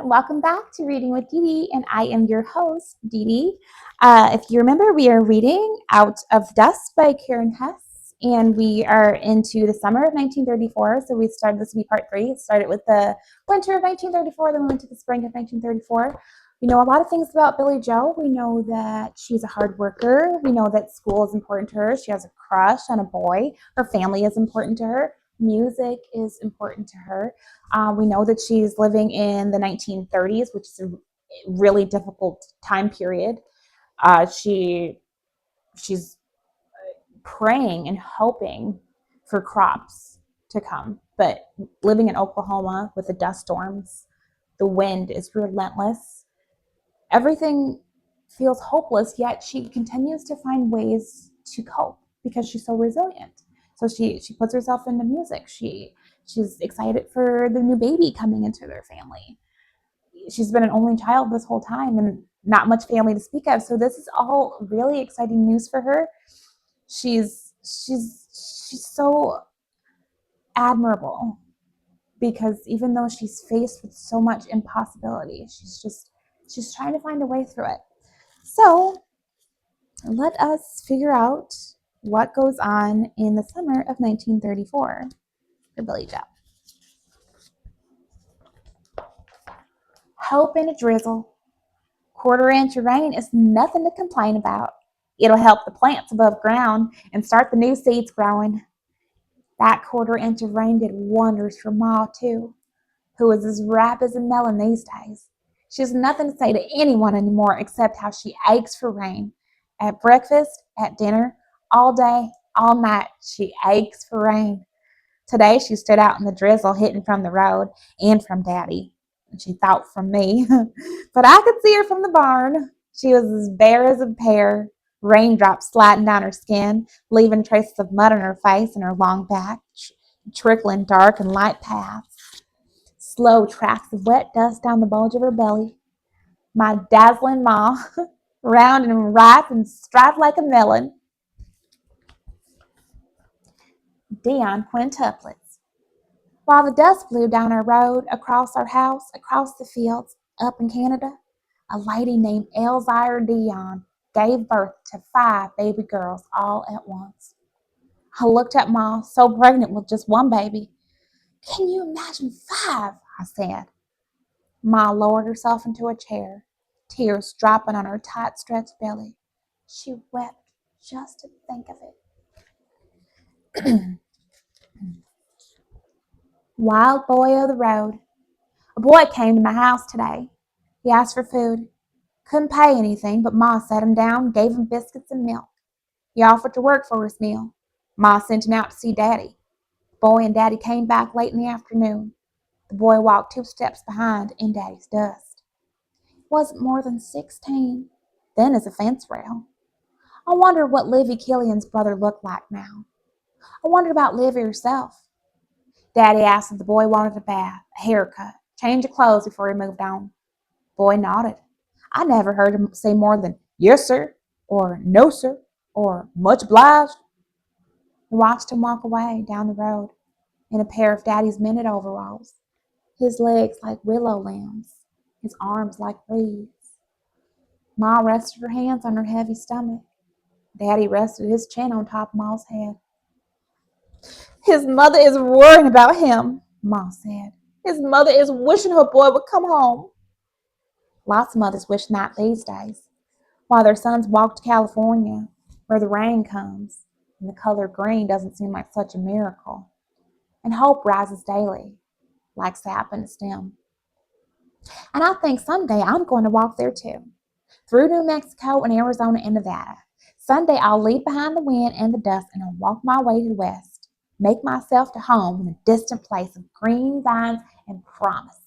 Welcome back to Reading with Dee Dee, and I am your host, Dee Dee. If you remember, we are reading Out of Dust by Karen Hesse, and we are into the summer of 1934. So we started, this will be part 3. It started with the winter of 1934, then we went to the spring of 1934. We know a lot of things about Billie Jo. We know that she's a hard worker. We know that school is important to her. She has a crush on a boy. Her family is important to her. Music is important to her. We know that she's living in the 1930s, which is a really difficult time period. She's praying and hoping for crops to come, but living in Oklahoma with the dust storms, the wind is relentless. Everything feels hopeless, yet she continues to find ways to cope because she's so resilient. So she puts herself into music. She's excited for the new baby coming into their family. She's been an only child this whole time and not much family to speak of. So this is all really exciting news for her. She's so admirable because even though she's faced with so much impossibility, she's trying to find a way through it. So let us figure out what goes on in the summer of 1934 for Billie Jo. Hope in a drizzle. Quarter-inch of rain is nothing to complain about. It'll help the plants above ground and start the new seeds growing. That quarter-inch of rain did wonders for Ma, too, who is as ripe as a melon these days. She has nothing to say to anyone anymore except how she aches for rain. At breakfast, at dinner, all day, all night, she aches for rain. Today she stood out in the drizzle, hitting from the road and from Daddy. And she thought from me, but I could see her from the barn. She was as bare as a pear, raindrops sliding down her skin, leaving traces of mud on her face and her long back, trickling dark and light paths. Slow tracks of wet dust down the bulge of her belly. My dazzling Ma, round and ripe and striped like a melon. Dion quintuplets. While the dust blew down our road, across our house, across the fields, up in Canada, a lady named Elzire Dion gave birth to 5 baby girls all at once. I looked at Ma, so pregnant with just one baby. Can you imagine 5? I said. Ma lowered herself into a chair, tears dropping on her tight-stretched belly. She wept just to think of it. Wild boy of the road. A boy came to my house today. He asked for food. Couldn't pay anything, but Ma sat him down and gave him biscuits and milk. He offered to work for his meal. Ma sent him out to see Daddy. The boy and Daddy came back late in the afternoon. The boy walked 2 steps behind in Daddy's dust. He wasn't more than 16, thin as a fence rail. I wondered what Livy Killian's brother looked like now. I wondered about Livy herself. Daddy asked if the boy wanted a bath, a haircut, change of clothes before he moved on. The boy nodded. I never heard him say more than, "Yes, sir," or "No, sir," or "Much obliged." He watched him walk away down the road in a pair of Daddy's minute overalls, his legs like willow limbs, his arms like reeds. Ma rested her hands on her heavy stomach. Daddy rested his chin on top of Ma's head. His mother is worrying about him, Ma said. His mother is wishing her boy would come home. Lots of mothers wish that these days, while their sons walk to California, where the rain comes, and the color green doesn't seem like such a miracle. And hope rises daily, like sap in a stem. And I think someday I'm going to walk there too, through New Mexico and Arizona and Nevada. Someday I'll leave behind the wind and the dust and I'll walk my way to the west. Make myself to home in a distant place of green vines and promise.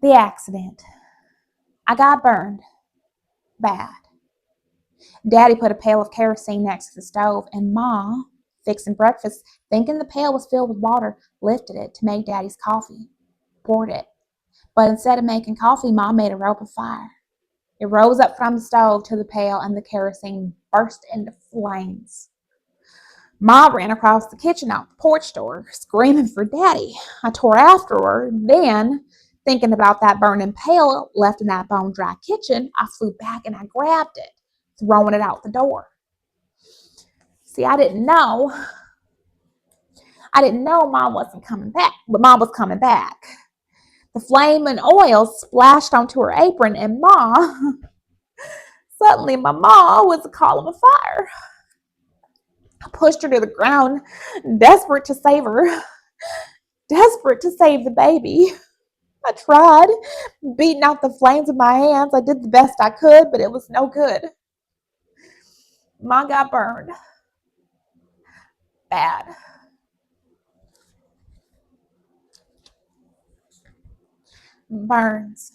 The accident. I got burned. Bad. Daddy put a pail of kerosene next to the stove, and Ma, fixing breakfast, thinking the pail was filled with water, lifted it to make Daddy's coffee. Poured it. But instead of making coffee, Ma made a rope of fire. It rose up from the stove to the pail, and the kerosene burst into flames. Ma ran across the kitchen out the porch door, screaming for Daddy. I tore after her. Then, thinking about that burning pail left in that bone dry kitchen, I flew back and I grabbed it, throwing it out the door. See, I didn't know Mom wasn't coming back, but Mom was coming back. The flame and oil splashed onto her apron, and suddenly my Ma was a column of fire. I pushed her to the ground, desperate to save her, desperate to save the baby. I tried, beating out the flames with my hands. I did the best I could, but it was no good. Ma got burned. Bad. Burns.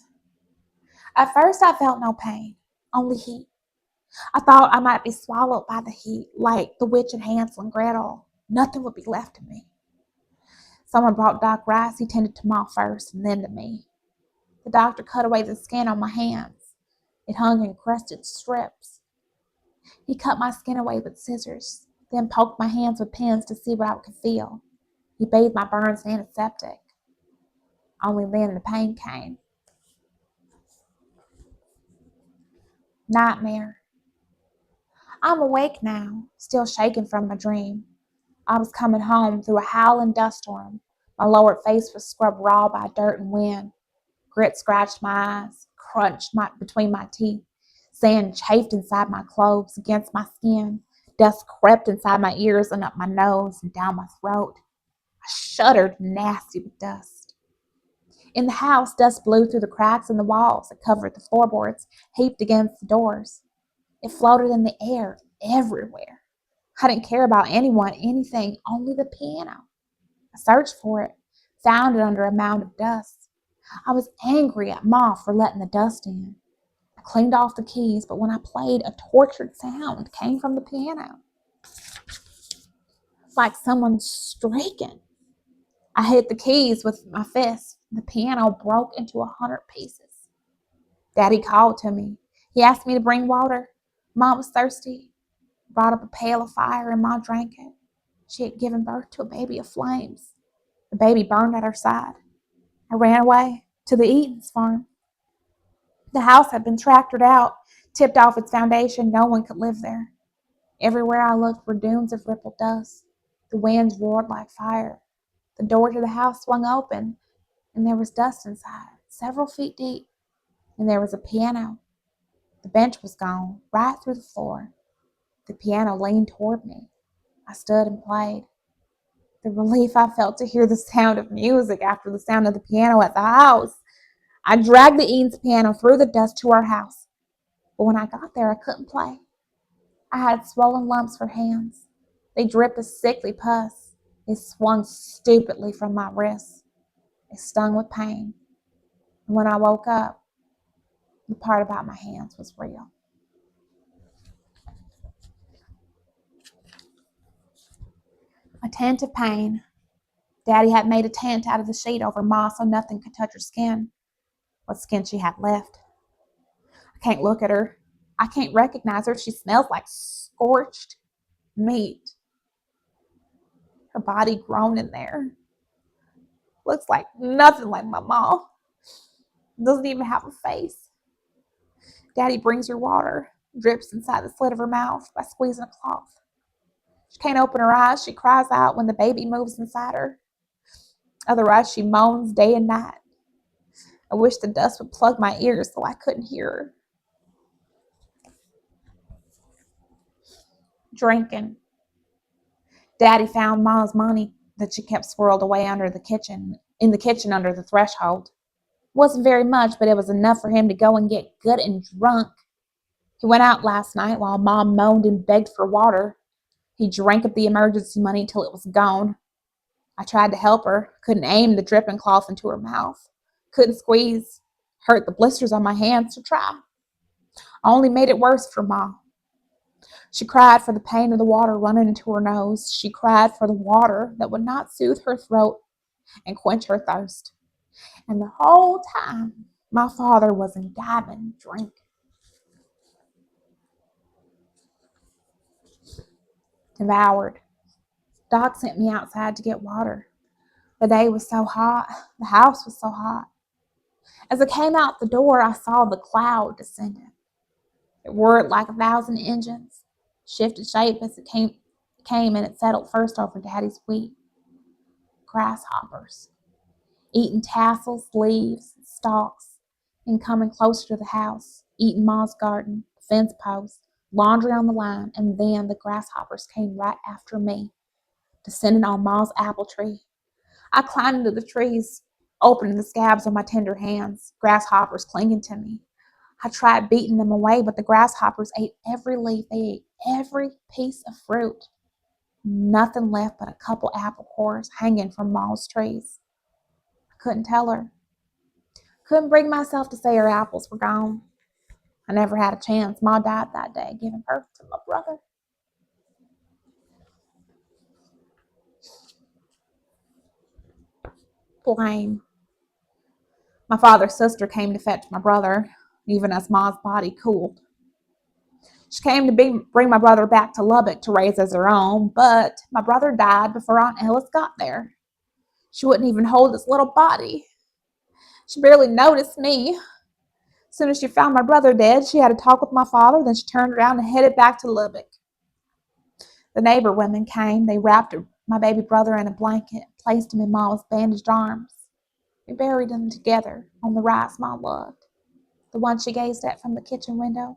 At first, I felt no pain, only heat. I thought I might be swallowed by the heat, like the witch and Hansel and Gretel. Nothing would be left of me. Someone brought Doc Rice. He tended to Ma first and then to me. The doctor cut away the skin on my hands. It hung in crusted strips. He cut my skin away with scissors, then poked my hands with pins to see what I could feel. He bathed my burns in antiseptic. Only then the pain came. Nightmare. I'm awake now, still shaking from my dream. I was coming home through a howling dust storm. My lower face was scrubbed raw by dirt and wind. Grit scratched my eyes, crunched between my teeth. Sand chafed inside my clothes, against my skin. Dust crept inside my ears and up my nose and down my throat. I shuddered, nasty with dust. In the house, dust blew through the cracks in the walls that covered the floorboards, heaped against the doors. It floated in the air everywhere. I didn't care about anyone, anything, only the piano. I searched for it, found it under a mound of dust. I was angry at Ma for letting the dust in. I cleaned off the keys, but when I played, a tortured sound came from the piano. Like someone striking. I hit the keys with my fist. The piano broke into 100 pieces. Daddy called to me. He asked me to bring water. Mom was thirsty. Brought up a pail of fire and Ma drank it. She had given birth to a baby of flames. The baby burned at her side. I ran away to the Eaton's farm. The house had been tractored out, tipped off its foundation. No one could live there. Everywhere I looked were dunes of rippled dust. The winds roared like fire. The door to the house swung open, and there was dust inside, several feet deep. And there was a piano. The bench was gone, right through the floor. The piano leaned toward me. I stood and played. The relief I felt to hear the sound of music after the sound of the piano at the house. I dragged the Eaton's piano through the dust to our house. But when I got there, I couldn't play. I had swollen lumps for hands. They dripped a sickly pus. It swung stupidly from my wrists. It stung with pain. And when I woke up, the part about my hands was real. A tent of pain. Daddy had made a tent out of the sheet over Ma so nothing could touch her skin. What skin she had left. I can't look at her. I can't recognize her. She smells like scorched meat. Her body grown in there. Looks like nothing like my mom. Doesn't even have a face. Daddy brings her water. Drips inside the slit of her mouth by squeezing a cloth. She can't open her eyes. She cries out when the baby moves inside her. Otherwise, she moans day and night. I wish the dust would plug my ears so I couldn't hear her. Drinking. Daddy found Ma's money that she kept swirled away in the kitchen under the threshold. It wasn't very much, but it was enough for him to go and get good and drunk. He went out last night while Mom moaned and begged for water. He drank up the emergency money till it was gone. I tried to help her, couldn't aim the dripping cloth into her mouth, couldn't squeeze, hurt the blisters on my hands to try. I only made it worse for Ma. She cried for the pain of the water running into her nose. She cried for the water that would not soothe her throat and quench her thirst. And the whole time, my father was imbibing drink. Devoured. Doc sent me outside to get water. The day was so hot. The house was so hot. As I came out the door, I saw the cloud descending. It whirred like 1,000 engines, shifted shape as it came and it settled first over Daddy's wheat. Grasshoppers, eating tassels, leaves, stalks, and coming closer to the house, eating Ma's garden, fence posts, laundry on the line, and then the grasshoppers came right after me, descending on Ma's apple tree. I climbed into the trees, opening the scabs on my tender hands, grasshoppers clinging to me. I tried beating them away, but the grasshoppers ate every leaf. They ate every piece of fruit. Nothing left but a couple apple cores hanging from Ma's trees. I couldn't tell her. Couldn't bring myself to say her apples were gone. I never had a chance. Ma died that day, giving birth to my brother. Blame. My father's sister came to fetch my brother, even as Ma's body cooled. She came to bring my brother back to Lubbock to raise as her own, but my brother died before Aunt Ellis got there. She wouldn't even hold his little body. She barely noticed me. As soon as she found my brother dead, she had a talk with my father, then she turned around and headed back to Lubbock. The neighbor women came. They wrapped my baby brother in a blanket, placed him in Ma's bandaged arms. We buried them together on the rice Ma loved, the one she gazed at from the kitchen window,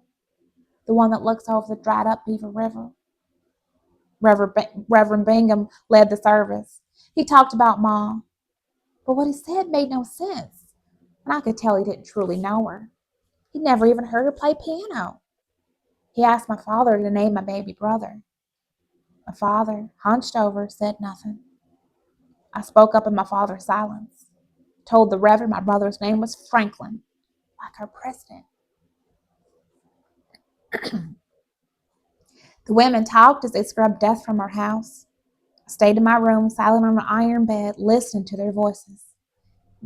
the one that looks over the dried up Beaver River. Reverend Bingham led the service. He talked about Ma, but what he said made no sense, and I could tell he didn't truly know her. He'd never even heard her play piano. He asked my father to name my baby brother. My father, hunched over, said nothing. I spoke up in my father's silence, told the Reverend my brother's name was Franklin, like our president. The women talked as they scrubbed dust from our house. I stayed in my room, silent on an iron bed, listening to their voices.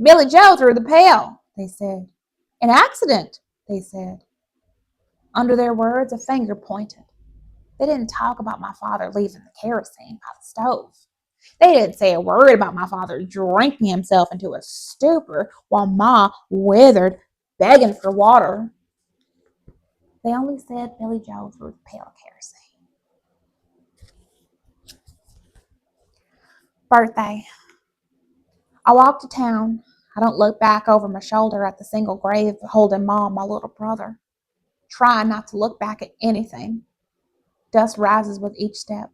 Billy Joe threw the pail, they said. An accident, they said. Under their words, a finger pointed. They didn't talk about my father leaving the kerosene by the stove. They didn't say a word about my father drinking himself into a stupor while Ma withered, begging for water. They only said Billy Joe threw the pail of kerosene. Birthday. I walk to town. I don't look back over my shoulder at the single grave holding Ma, my little brother. Try not to look back at anything. Dust rises with each step.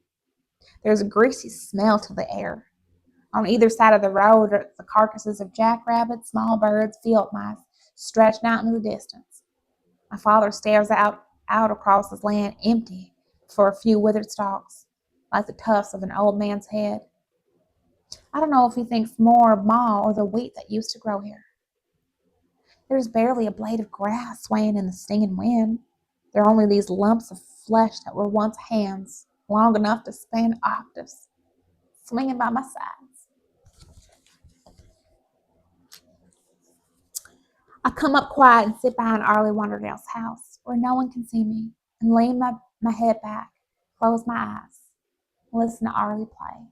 There's a greasy smell to the air. On either side of the road are the carcasses of jackrabbits, small birds, field mice, stretched out into the distance. My father stares out across his land, empty for a few withered stalks, like the tufts of an old man's head. I don't know if he thinks more of Ma or the wheat that used to grow here. There's barely a blade of grass swaying in the stinging wind. There are only these lumps of flesh that were once hands, long enough to span octaves, swinging by my sides. I come up quiet and sit behind Arlie Wonderdale's house, where no one can see me, and lean my head back, close my eyes, and listen to Arlie play.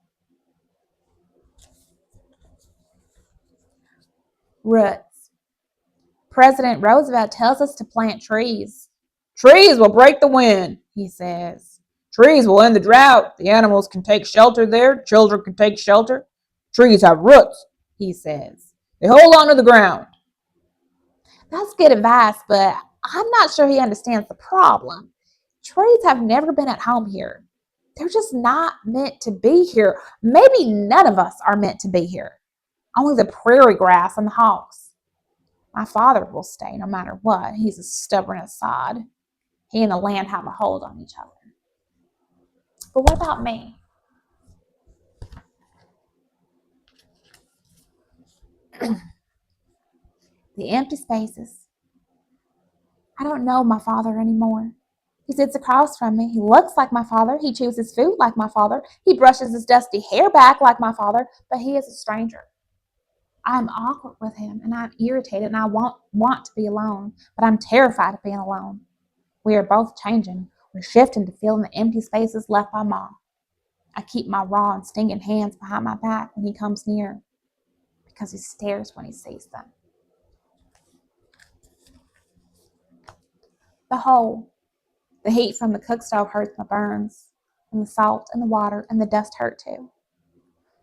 Roots. President Roosevelt tells us to plant trees. Trees will break the wind, he says. Trees will end the drought. The animals can take shelter there. Children can take shelter. Trees have roots, he says. They hold on to the ground. That's good advice, but I'm not sure he understands the problem. Trees have never been at home here. They're just not meant to be here. Maybe none of us are meant to be here. Only the prairie grass and the hawks. My father will stay no matter what. He's as stubborn as sod. He and the land have a hold on each other. But what about me? The empty spaces. I don't know my father anymore. He sits across from me. He looks like my father. He chews his food like my father. He brushes his dusty hair back like my father, but he is a stranger. I'm awkward with him, and I'm irritated, and I want to be alone, but I'm terrified of being alone. We are both changing. We're shifting to filling the empty spaces left by Mom. I keep my raw and stinging hands behind my back when he comes near, because he stares when he sees them. The hole, the heat from the cook stove hurts my burns, and the salt and the water and the dust hurt too.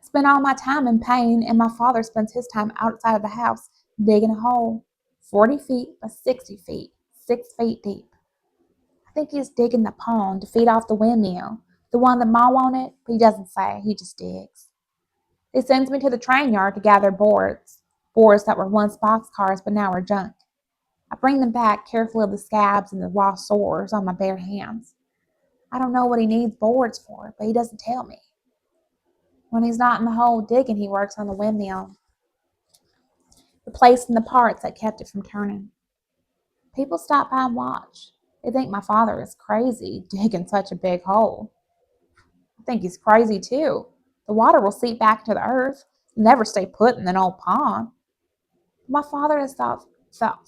I spend all my time in pain, and my father spends his time outside of the house digging a hole 40 feet by 60 feet, 6 feet deep. I think he's digging the pond to feed off the windmill, the one that Ma wanted, but he doesn't say, he just digs. He sends me to the train yard to gather boards that were once boxcars but now are junk. I bring them back, careful of the scabs and the raw sores on my bare hands. I don't know what he needs boards for, but he doesn't tell me. When he's not in the hole digging, he works on the windmill, replacing the parts that kept it from turning. People stop by and watch. They think my father is crazy, digging such a big hole. I think he's crazy too. The water will seep back into the earth, never stay put in an old pond. My father has thought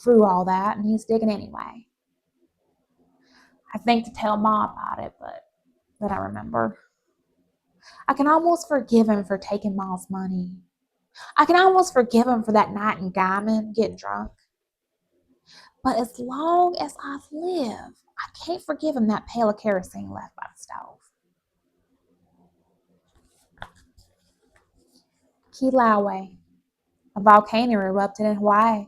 through all that, and he's digging anyway. I think to tell Ma about it, but then I remember. I can almost forgive him for taking Ma's money. I can almost forgive him for that night in Guyman getting drunk. But as long as I live, I can't forgive him that pail of kerosene left by the stove. Kilauea. A volcano erupted in Hawaii.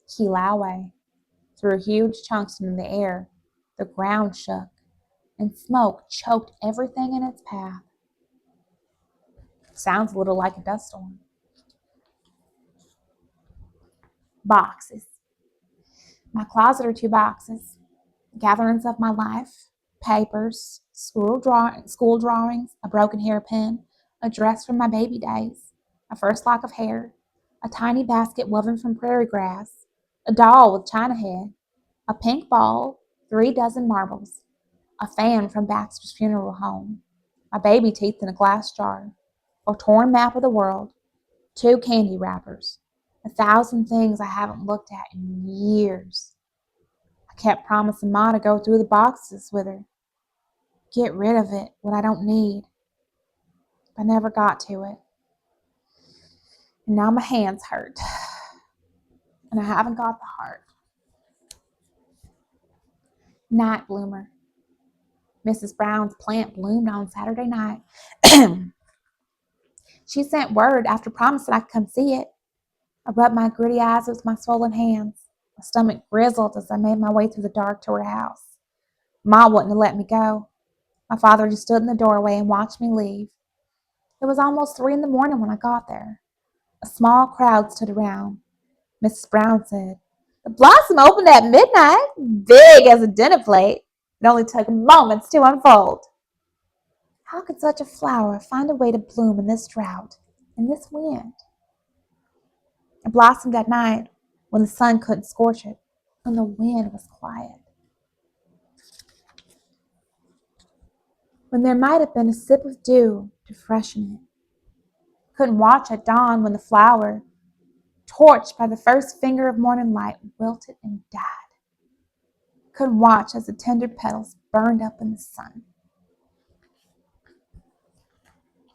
Kilauea. Threw huge chunks into the air. The ground shook, and smoke choked everything in its path. Sounds a little like a dust storm. Boxes. My closet are 2 boxes. Gatherings of my life, papers, school drawings, a broken hairpin, a dress from my baby days, a first lock of hair, a tiny basket woven from prairie grass, a doll with china head, a pink ball, 3 dozen marbles, a fan from Baxter's funeral home, my baby teeth in a glass jar, a torn map of the world, 2 candy wrappers, 1,000 things I haven't looked at in years. I kept promising Ma to go through the boxes with her, get rid of it, what I don't need. But I never got to it. And now my hands hurt. And I haven't got the heart. Night bloomer. Mrs. Brown's plant bloomed on Saturday night. She sent word after promising I could come see it. I rubbed my gritty eyes with my swollen hands. My stomach grizzled as I made my way through the dark to her house. Ma wouldn't have let me go. My father just stood in the doorway and watched me leave. It was almost 3 in the morning when I got there. A small crowd stood around. Mrs. Brown said, "The blossom opened at midnight, big as a dinner plate. It only took moments to unfold." How could such a flower find a way to bloom in this drought, in this wind? It blossomed at night when the sun couldn't scorch it, and the wind was quiet. When there might have been a sip of dew to freshen it. Couldn't watch at dawn when the flower, torched by the first finger of morning light, wilted and died. Couldn't watch as the tender petals burned up in the sun.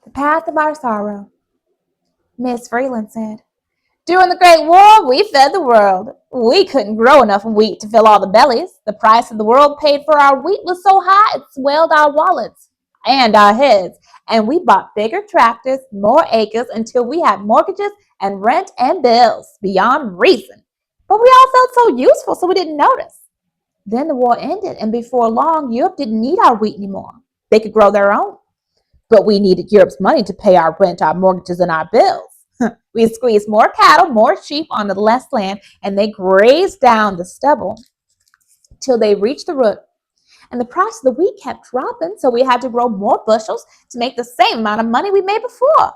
The path of our sorrow, Miss Freeland said. During the Great War, we fed the world. We couldn't grow enough wheat to fill all the bellies. The price of the world paid for our wheat was so high it swelled our wallets and our heads. And we bought bigger tractors, more acres, until we had mortgages and rent and bills beyond reason. But we all felt so useful, so we didn't notice. Then the war ended, and before long, Europe didn't need our wheat anymore. They could grow their own. But we needed Europe's money to pay our rent, our mortgages, and our bills. We squeezed more cattle, more sheep onto less land, and they grazed down the stubble till they reached the root. And the price of the wheat kept dropping, so we had to grow more bushels to make the same amount of money we made before,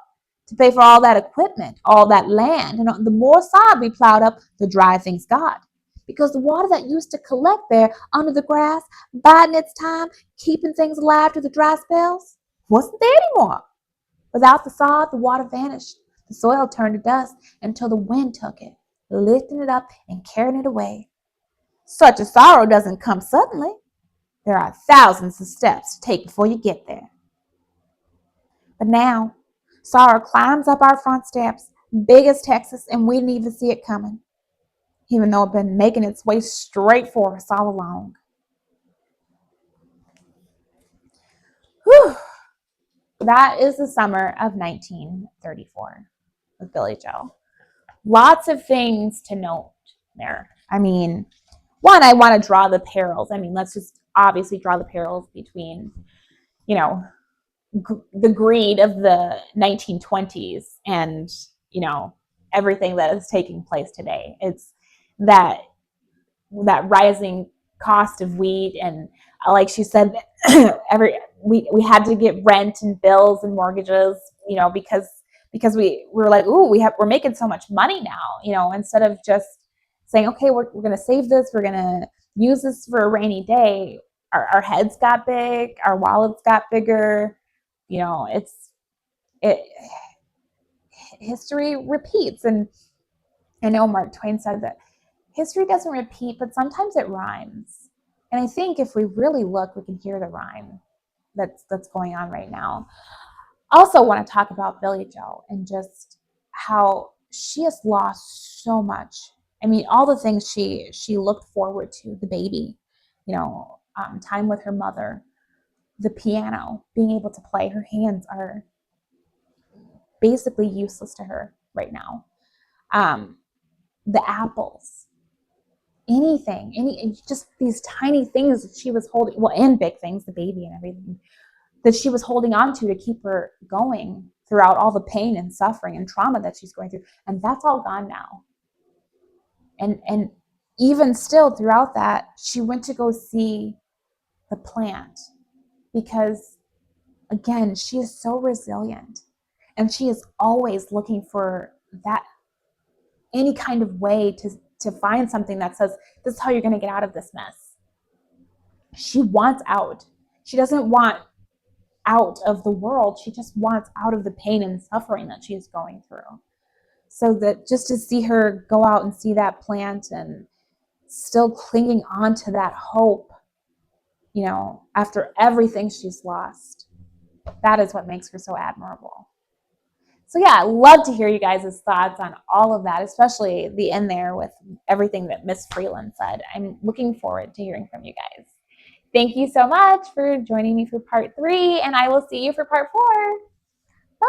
to pay for all that equipment, all that land. And the more sod we plowed up, the drier things got. Because the water that used to collect there under the grass, biding its time, keeping things alive to the dry spells, wasn't there anymore. Without the sod, the water vanished. The soil turned to dust until the wind took it, lifting it up and carrying it away. Such a sorrow doesn't come suddenly. There are thousands of steps to take before you get there. But now, saw her climbs up our front steps, big as Texas, and we didn't even see it coming, even though it had been making its way straight for us all along. Whew. That is the summer of 1934 with Billy Joe. Lots of things to note there. I mean, one, I want to draw the parallels. I mean, let's just obviously draw the parallels between, you know, the greed of the 1920s and, you know, everything that is taking place today. It's that rising cost of wheat, and like she said, we had to get rent and bills and mortgages, you know, because we were like, ooh, we're making so much money now, you know, instead of just saying, okay, we're going to save this, we're going to use this for a rainy day. Our heads got big, our wallets got bigger, you know. It history repeats, and I know Mark Twain said that history doesn't repeat, but sometimes it rhymes. And I think if we really look, we can hear the rhyme that's going on right now. Also want to talk about Billy Joe and just how she has lost so much. I mean, all the things she looked forward to, the baby, you know, time with her mother, the piano, being able to play. Her hands are basically useless to her right now. The apples, anything, just these tiny things that she was holding, well, and big things, the baby and everything, that she was holding on to keep her going throughout all the pain and suffering and trauma that she's going through. And that's all gone now. And even still throughout that, she went to go see the plant because, again, she is so resilient, and she is always looking for that, any kind of way to find something that says, this is how you're going to get out of this mess. She wants out. She doesn't want out of the world. She just wants out of the pain and suffering that she's going through. So that just to see her go out and see that plant and still clinging on to that hope, you know, after everything she's lost, that is what makes her so admirable. So yeah, I love to hear you guys' thoughts on all of that, especially the end there with everything that Miss Freeland said. I'm looking forward to hearing from you guys. Thank you so much for joining me for part 3, and I will see you for part 4. Bye.